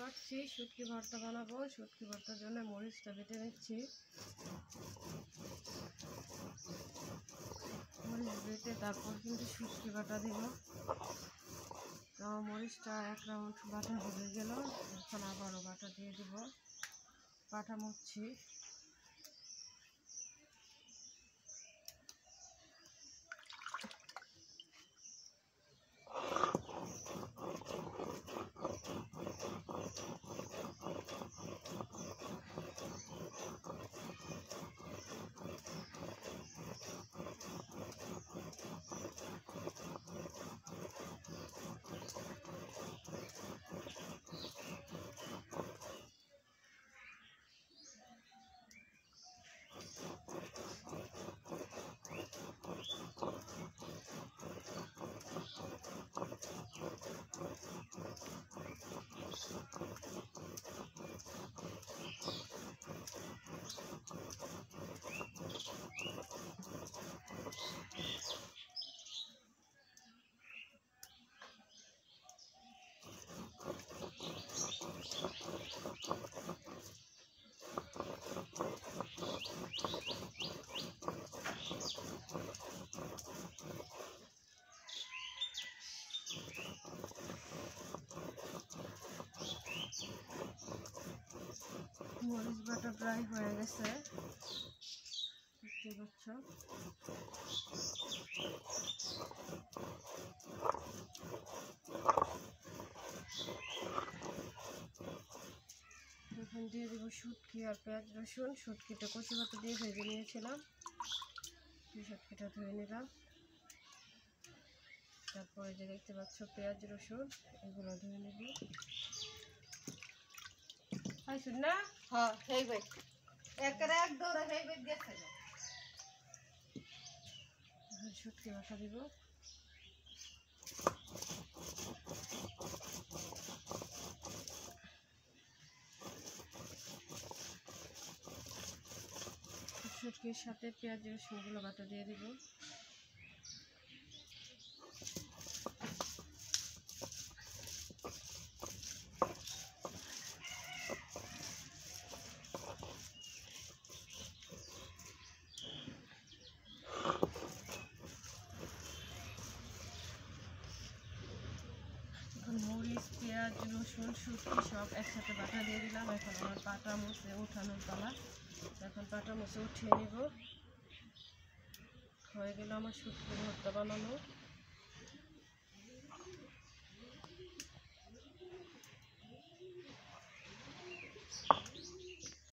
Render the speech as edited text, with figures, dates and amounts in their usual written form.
কাটছি, শুটকি ভর্তা বানাবো। শুটকি ভর্তার জন্য মরিচটা বেটে নিচ্ছি। মরিচ বেটে তারপর কিন্তু শুটকি বাটা দিব। তো মরিচটা 1 রাউন্ড বাটা হয়ে গেল, এখন আবারও বাটা দিয়ে দিব। বাটা মুছছি। মরিচ বাটা প্রায় হয়ে গেছে, দেখতে পাচ্ছ। এখন দিয়ে দেবো শুটকি আর পেঁয়াজ রসুন। শুটকিটা কচি পাতা দিয়ে ভেজে নিয়েছিলাম, শুটকিটা ধুয়ে নিলাম। তারপরে যে দেখতে পাচ্ছ পেঁয়াজ রসুন, এগুলো ধুয়ে নেব। না হ্যাঁ হেইবে একের এক দৌড়ে হেইবে গেছে। শুটকি বাটা দিব। শুটকির সাথে পেঁয়াজ রসুনগুলো বাটা দিয়ে দিব। মরিচ পেঁয়াজ রসুন শুটকি সব একসাথে বাটা দিয়ে দিলাম। এখন আমার পাটা মুছে উঠানোর পালা। এখন পাটা মুছে উঠিয়ে নিব। হয়ে গেল আমার শুটকি ভর্তা বানানো।